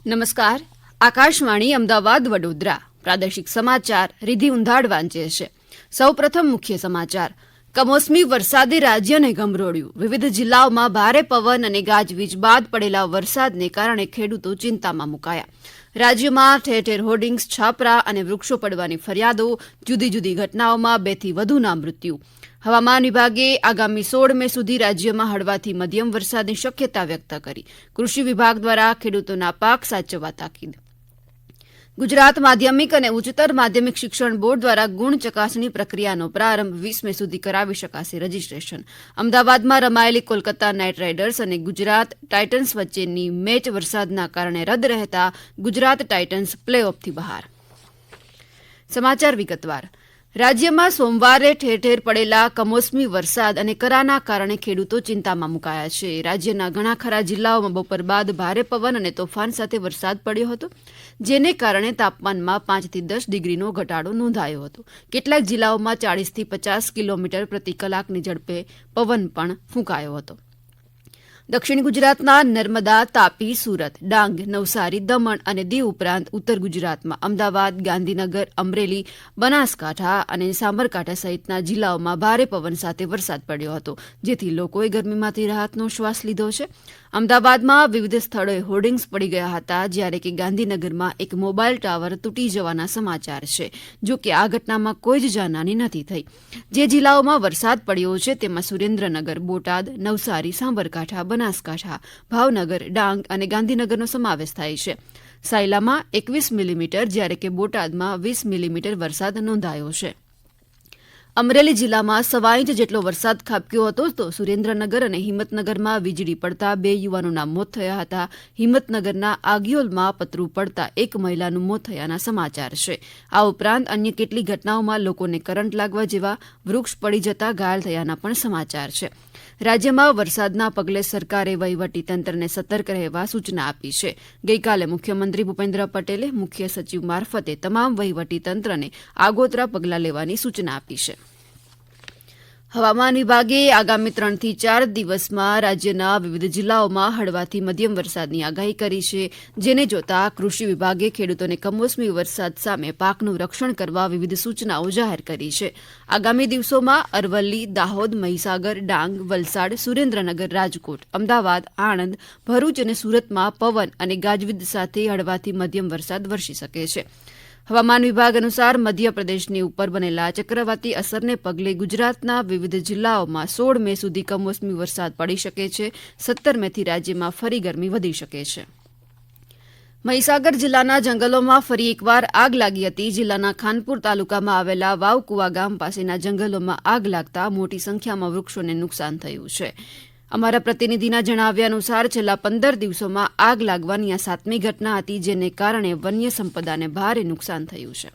નમસ્કાર. આકાશવાણી અમદાવાદ વડોદરા પ્રાદેશિક સમાચાર રિધિ ઉંધાડ વાંચે છે. સૌપ્રથમ મુખ્ય સમાચાર. કમોસમી વરસાદે રાજ્યને ગમરોળ્યું. વિવિધ જિલ્લાઓમાં ભારે પવન અને ગાજવીજ બાદ પડેલા વરસાદને કારણે ખેડૂતો ચિંતામાં મુકાયા. રાજ્યમાં ઠેર ઠેર હોર્ડિંગ્સ, છાપરા અને વૃક્ષો પડવાની ફરિયાદો. જુદી જુદી ઘટનાઓમાં 2 થી વધુના મૃત્યુ. હવામાન વિભાગે આગામી 16 મે સુધી રાજ્યમાં હળવાથી મધ્યમ વરસાદની શક્યતા વ્યક્ત કરી. કૃષિ વિભાગ દ્વારા ખેડૂતોના પાક સાચવવા તાકીદ. ગુજરાત માધ્યમિક અને ઉચ્ચતર માધ્યમિક શિક્ષણ બોર્ડ દ્વારા ગુણ ચકાસણી પ્રક્રિયાનો પ્રારંભ 20 મે સુધી કરાવી શકાશે રજીસ્ટ્રેશન. અમદાવાદમાં રમાયેલી કોલકાતા નાઇટ રાઇડર્સ અને ગુજરાત ટાઇટન્સ વચ્ચેની મેચ વરસાદના કારણે રદ રહેતા ગુજરાત ટાઇટન્સ પ્લે ઓફથી બહાર. સમાચાર વિગતવાર. રાજ્યમાં સોમવારે ઠેર ઠેર પડેલા કમોસમી વરસાદ અને કરાના કારણે ખેડૂતો ચિંતામાં મુકાયા છે. રાજ્યના ઘણા ખરા જિલ્લાઓમાં બપોર બાદ ભારે પવન અને તોફાન સાથે વરસાદ પડ્યો હતો, જેને કારણે તાપમાનમાં 5 થી 10 ડિગ્રીનો ઘટાડો નોંધાયો હતો. કેટલાક જિલ્લાઓમાં 40 થી 50 કિલોમીટર પ્રતિ કલાકની ઝડપે પવન પણ ફૂંકાયો હતો. દક્ષિણ ગુજરાતના નર્મદા, તાપી, સુરત, ડાંગ, નવસારી, દમણ અને દીવ ઉપરાંત ઉત્તર ગુજરાતમાં અમદાવાદ, ગાંધીનગર, અમરેલી, બનાસકાંઠા અને સાબરકાંઠા સહિતના જિલ્લાઓમાં ભારે પવન સાથે વરસાદ પડ્યો હતો, જેથી લોકોએ ગરમીમાંથી રાહતનો શ્વાસ લીધો છે. અમદાવાદમાં વિવિધ સ્થળોએ હોર્ડિંગ્સ પડી ગયા હતા, જ્યારે કે ગાંધીનગરમાં એક મોબાઈલ ટાવર તૂટી જવાના સમાચાર છે. જો કે આ ઘટનામાં કોઈ જ જાનહાની નથી થઈ. જે જિલ્લાઓમાં વરસાદ પડ્યો છે તેમાં સુરેન્દ્રનગર, બોટાદ, નવસારી, સાબરકાંઠા, બનાસકાંઠા, ભાવનગર, ડાંગ અને ગાંધીનગરનો સમાવેશ થાય છે. સાયલામાં 21 મિલીમીટર જ્યારે કે બોટાદમાં 20 મિલીમીટર વરસાદ નોંધાયો છે. અમરેલી જિલ્લામાં 1.25 ઇંચ જેટલો વરસાદ ખાબક્યો હતો, તો સુરેન્દ્રનગર અને હિંમતનગરમાં વીજળી પડતા 2 યુવાનોના મોત થયા હતા. હિંમતનગરના આગિયોલમાં પતરું પડતા 1 મહિલાનું મોત થયાના સમાચાર છે. આ ઉપરાંત અન્ય કેટલીક ઘટનાઓમાં લોકોને કરંટ લાગવા જેવા વૃક્ષ પડી જતા ઘાયલ થયાના પણ સમાચાર છે. રાજ્યમાં વરસાદના પગલે સરકારે વહીવટીતંત્રને સતર્ક રહેવા સૂચના આપી છે. ગઈકાલે મુખ્યમંત્રી ભૂપેન્દ્ર પટેલે મુખ્ય સચિવ મારફતે તમામ વહીવટીતંત્રને આગોતરા પગલાં લેવાની સૂચના આપી છે. હવામાન વિભાગે આગામી 3 થી 4 દિવસમાં રાજ્યના વિવિધ જિલ્લાઓમાં હળવાથી મધ્યમ વરસાદની આગાહી કરી છે, જેને જોતા કૃષિ વિભાગે ખેડૂતોને કમોસમી વરસાદ સામે પાકનું રક્ષણ કરવા વિવિધ સૂચનાઓ જાહેર કરી છે. આગામી દિવસોમાં અરવલ્લી, દાહોદ, મહીસાગર, ડાંગ, વલસાડ, સુરેન્દ્રનગર, રાજકોટ, અમદાવાદ, આણંદ, ભરૂચ અને સુરતમાં પવન અને ગાજવીજ સાથે હળવાથી મધ્યમ વરસાદ વરસી શકે છે. હવામાન વિભાગ અનુસાર મધ્યપ્રદેશની ઉપર બનેલા ચક્રવાતી અસરને પગલે ગુજરાતના વિવિધ જિલ્લાઓમાં 16 મે સુધી કમોસમી વરસાદ પડી શકે છે. 17 મેથી રાજ્યમાં ફરી ગરમી વધી શકે છે. મહીસાગર જિલ્લાના જંગલોમાં ફરી એકવાર આગ લાગી હતી. જિલ્લાના ખાનપુર તાલુકામાં આવેલા વાવકુવા ગામ પાસેના જંગલોમાં આગ લાગતા મોટી સંખ્યામાં વૃક્ષોને નુકસાન થયું છે. અમારા પ્રતિનિધિના જણાવ્યા અનુસાર છેલ્લા 15 દિવસોમાં આગ લાગવાની આ 7મી ઘટના હતી, જેને કારણે વન્ય સંપદાને ભારે નુકસાન થયું છે.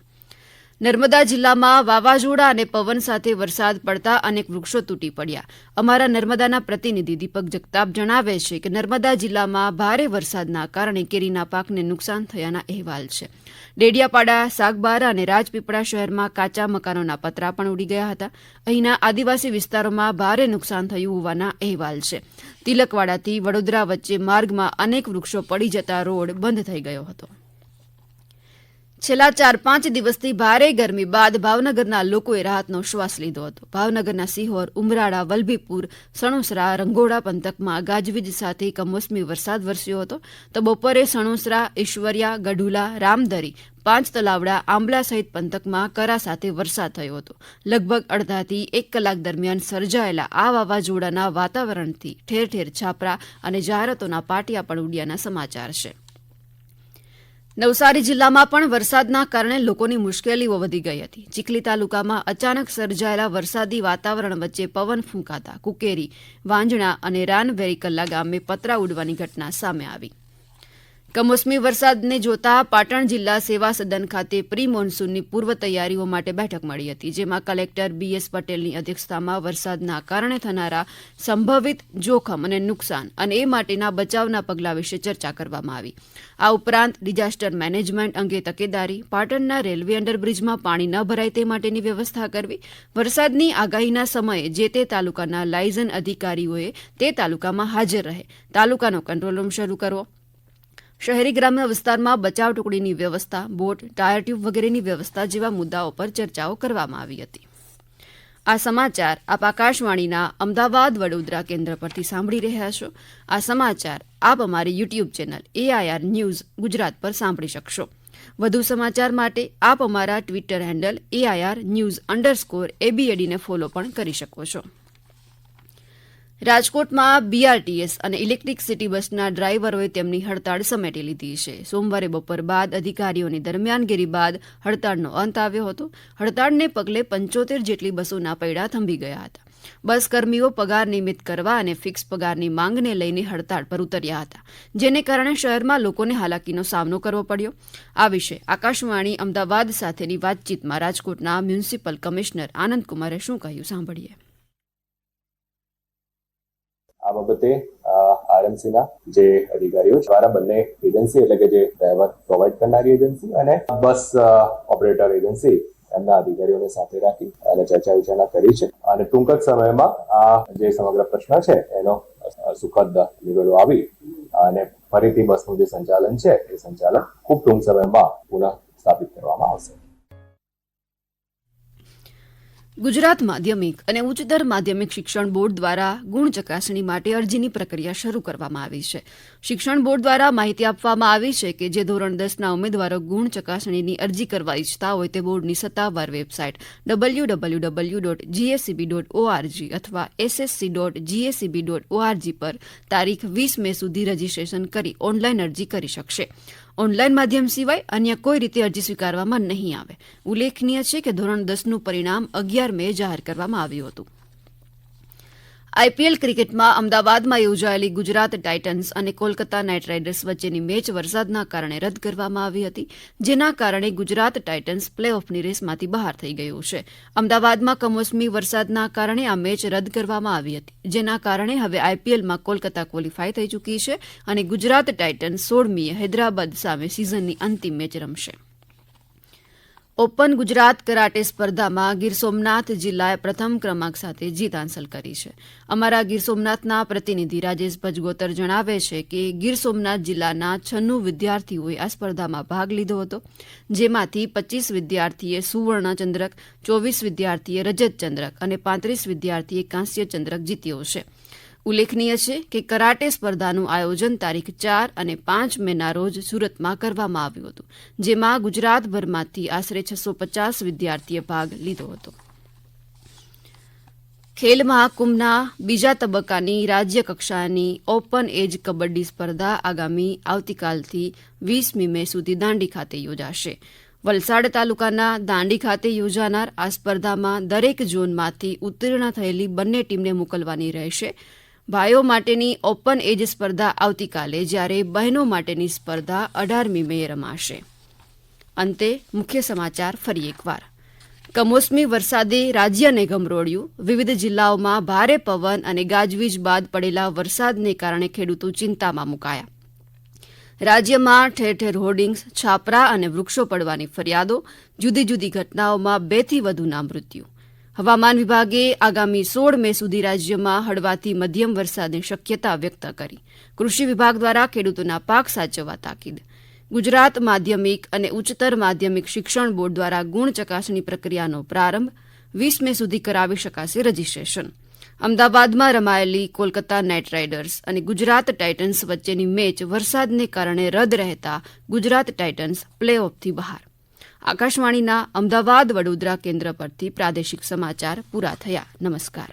નર્મદા જિલ્લામાં વાવાઝોડા અને પવન સાથે વરસાદ પડતા અનેક વૃક્ષો તૂટી પડ્યા. અમારા નર્મદાના પ્રતિનિધિ દીપક જગતાપ જણાવે છે કે નર્મદા જિલ્લામાં ભારે વરસાદના કારણે કેરીના પાકને નુકસાન થયાના અહેવાલ છે. ડેડિયાપાડા, સાગબારા અને રાજપીપળા શહેરમાં કાચા મકાનોના પતરા પણ ઉડી ગયા હતા. અહીંના આદિવાસી વિસ્તારોમાં ભારે નુકસાન થયું હોવાના અહેવાલ છે. તિલકવાડાથી વડોદરા વચ્ચે માર્ગમાં અનેક વૃક્ષો પડી જતા રોડ બંધ થઈ ગયો હતો. છેલ્લા 4-5 દિવસથી ભારે ગરમી બાદ ભાવનગરના લોકોએ રાહતનો શ્વાસ લીધો હતો. ભાવનગરના સિહોર, ઉમરાળા, વલભીપુર, સણોસરા, રંગોળા પંથકમાં ગાજવીજ સાથે કમોસમી વરસાદ વરસ્યો હતો, તો બપોરે સણોસરા, ઈશ્વરિયા, ગઢુલા, રામદરી, 5 તલાવડા, આંબલા સહિત પંથકમાં કરા સાથે વરસાદ થયો હતો. લગભગ અડધાથી 1 કલાક દરમિયાન સર્જાયેલા આ વાવાઝોડાના વાતાવરણથી ઠેર ઠેર છાપરા અને જાહેરાતોના પાટિયા પણ ઉડ્યાના સમાચાર છે. નવસારી જિલ્લામાં પણ વરસાદના કારણે લોકોની મુશ્કેલીઓ વધી ગઈ હતી. ચીખલી તાલુકામાં અચાનક સર્જાયેલા વરસાદી વાતાવરણ વચ્ચે પવન ફૂંકાતા કુકેરી, વાંજણા અને રાનવેરીકલ્લા ગામે પતરા ઉડવાની ઘટના સામે આવી. કમોસમી વરસાદને જોતા પાટણ જિલ્લા સેવા સદન ખાતે પ્રી મોન્સૂનની પૂર્વ તૈયારીઓ માટે બેઠક મળી હતી, જેમાં કલેક્ટર BS પટેલની અધ્યક્ષતામાં વરસાદના કારણે થનારા સંભવિત જોખમ અને નુકસાન અને એ માટેના બચાવના પગલાં વિશે ચર્ચા કરવામાં આવી. આ ઉપરાંત ડિઝાસ્ટર મેનેજમેન્ટ અંગે તકેદારી, પાટણના રેલવે અંડરબ્રિજમાં પાણી ન ભરાય તે માટેની વ્યવસ્થા કરવી, વરસાદની આગાહીના સમયે જે તે તાલુકાના લાયઝન અધિકારીઓએ તે તાલુકામાં હાજર રહે, તાલુકાનો કંટ્રોલ રૂમ શરૂ કરવો, શહેરી ગ્રામ્ય વિસ્તારમાં બચાવ ટુકડીની વ્યવસ્થા, બોટ, ટાયર ટ્યુબ વગેરેની વ્યવસ્થા જેવા મુદ્દાઓ પર ચર્ચાઓ કરવામાં આવી હતી. આ સમાચાર આપ આકાશવાણીના અમદાવાદ વડોદરા કેન્દ્ર પરથી સાંભળી રહ્યા છો. આ સમાચાર આપ અમારી YouTube channel AIR news Gujarat પર સાંભળી શકશો. વધુ સમાચાર માટે આપ અમારા ટ્વિટર હેન્ડલ AIR_News_ABAD ને ફોલો પણ કરી શકો છો. રાજકોટમાં BRTS અને ઇલેક્ટ્રિક સિટી બસના ડ્રાઈવરોએ તેમની હડતાળ સમેટી લીધી છે. સોમવારે બપોર બાદ અધિકારીઓની દરમિયાનગીરી બાદ હડતાળનો અંત આવ્યો હતો. હડતાળને પગલે 75 જેટલી બસોના પૈડા થંભી ગયા હતા. બસ કર્મીઓ પગાર નિયમિત કરવા અને ફિક્સ પગારની માંગને લઈને હડતાળ પર ઉતર્યા હતા, જેને કારણે શહેરમાં લોકોને હાલાકીનો સામનો કરવો પડ્યો. આ વિશે આકાશવાણી અમદાવાદ સાથેની વાતચીતમાં રાજકોટના મ્યુનિસિપલ કમિશનર આનંદકુમારે શું કહ્યું, સાંભળીએ. આ બાબતે RMCના જે અધિકારીઓ દ્વારા બંને એજન્સી એટલે કે જે ડ્રાઈવર પ્રોવાઈડ કરનારી એજન્સી અને બસ ઓપરેટર એજન્સી એમના અધિકારીઓને સાથે રાખી અને ચર્ચા વિચારણા કરી છે અને ટૂંક જ સમયમાં આ જે સમગ્ર પ્રશ્ન છે એનો સુખદ નિવેડો આવી અને ફરીથી બસનું જે સંચાલન છે એ સંચાલન ખૂબ ટૂંક સમયમાં પુનઃ સ્થાપિત કરવામાં આવશે. ગુજરાત માધ્યમિક અને ઉચ્ચતર માધ્યમિક શિક્ષણ બોર્ડ દ્વારા ગુણ ચકાસણી માટે અરજીની પ્રક્રિયા શરૂ કરવામાં આવી છે. શિક્ષણ બોર્ડ દ્વારા માહિતી આપવામાં આવી છે કે જે ધોરણ 10ના ઉમેદવારો ગુણ ચકાસણીની અરજી કરવા ઈચ્છતા હોય તે બોર્ડની સત્તાવાર વેબસાઇટ www.gscb.org અથવા ssc.gscb.org પર તારીખ 20 મે સુધી રજીસ્ટ્રેશન કરી ઓનલાઈન અરજી કરી શકશે. ઓનલાઈન માધ્યમ સિવાય અન્ય કોઈ રીતે અરજી સ્વીકારવામાં નહીં આવે. ઉલ્લેખનીય છે કે ધોરણ 10નું પરિણામ 11 મે જાહેર કરવામાં આવ્યું હતું. IPL ક્રિકેટમાં અમદાવાદમાં યોજાયેલી ગુજરાત ટાઇટન્સ અને કોલકાતા નાઇટ રાઇડર્સ વચ્ચેની મેચ વરસાદના કારણે રદ કરવામાં આવી હતી, જેના કારણે ગુજરાત ટાઇટન્સ પ્લે ઓફની રેસમાંથી બહાર થઈ ગયું છે. અમદાવાદમાં કમોસમી વરસાદના કારણે આ મેચ રદ કરવામાં આવી હતી, જેના કારણે હવે IPLમાં કોલકાતા ક્વોલિફાય થઈ ચૂકી છે અને ગુજરાત ટાઇટન્સ 16મીએ હૈદરાબાદ સામે સિઝનની અંતિમ મેચ રમશે. ઓપન ગુજરાત કરાટે સ્પર્ધામાં ગીર સોમનાથ જિલ્લાએ પ્રથમ ક્રમાંક સાથે જીત હાંસલ કરી છે. અમારા ગીર સોમનાથના પ્રતિનિધિ રાજેશ ભજગોતર જણાવે છે કે ગીર સોમનાથ જિલ્લાના 96 વિદ્યાર્થીઓએ આ સ્પર્ધામાં ભાગ લીધો હતો, જેમાંથી 25 વિદ્યાર્થીએ સુવર્ણ ચંદ્રક, 24 વિદ્યાર્થીએ રજત ચંદ્રક અને 35 વિદ્યાર્થીએ કાંસ્ય ચંદ્રક જીત્યો છે. ઉલ્લેખનીય છે કે કરાટે સ્પર્ધાનું આયોજન તારીખ 4 અને 5 મેના રોજ સુરતમાં કરવામાં આવ્યું હતું, જેમાં ગુજરાતભરમાંથી આશરે 650 વિદ્યાર્થીએ ભાગ લીધો હતો. ખેલ મહાકુંભના બીજા તબક્કાની રાજ્ય કક્ષાની ઓપન એજ કબડ્ડી સ્પર્ધા આગામી આવતીકાલથી 20મી મે સુધી દાંડી ખાતે યોજાશે. વલસાડ તાલુકાના દાંડી ખાતે યોજાનાર આ સ્પર્ધામાં દરેક ઝોનમાંથી ઉત્તીર્ણ થયેલી બંને ટીમને મોકલવાની રહેશે. ભાઈઓ માટેની ઓપન એજ સ્પર્ધા આવતીકાલે, જ્યારે બહેનો માટેની સ્પર્ધા 18મી મે રમાશે. અંતે મુખ્ય સમાચાર ફરી એકવાર. કમોસમી વરસાદે રાજ્યને ગમરોડ્યું. વિવિધ જિલ્લાઓમાં ભારે પવન અને ગાજવીજ બાદ પડેલા વરસાદને કારણે ખેડૂતો ચિંતામાં મુકાયા. રાજ્યમાં ઠેર ઠેર હોર્ડિંગ્સ, છાપરા અને વૃક્ષો પડવાની ફરિયાદો. જુદી જુદી ઘટનાઓમાં 2થી વધુના મૃત્યુ. હવામાન વિભાગે આગામી 16 મે સુધી રાજ્યમાં હળવાથી મધ્યમ વરસાદની શક્યતા વ્યક્ત કરી. કૃષિ વિભાગ દ્વારા ખેડૂતોના પાક સાચવવા તાકીદ. ગુજરાત માધ્યમિક અને ઉચ્ચતર માધ્યમિક શિક્ષણ બોર્ડ દ્વારા ગુણ ચકાસણી પ્રક્રિયાનો પ્રારંભ. 20 મે સુધી કરાવી શકાશે રજીસ્ટ્રેશન. અમદાવાદમાં રમાયેલી કોલકાતા નાઇટ રાઇડર્સ અને ગુજરાત ટાઇટન્સ વચ્ચેની મેચ વરસાદને કારણે રદ રહેતા ગુજરાત ટાઇટન્સ પ્લે ઓફથી બહાર. આકાશવાણીના અમદાવાદ વડોદરા કેન્દ્ર પરથી પ્રાદેશિક સમાચાર પૂરા થયા. નમસ્કાર.